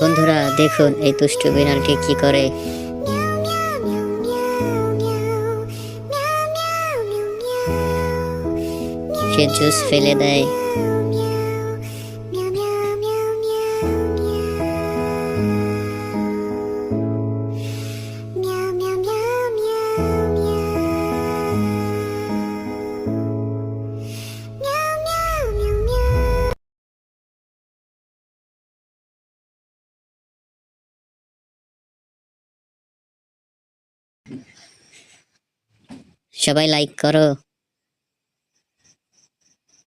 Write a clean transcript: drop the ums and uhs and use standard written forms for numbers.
বন্ধুরা দেখুন এই দুষ্টু বিড়ালটি কি করে। সে জুস ফেলে দেয়। সবাই লাইক করো।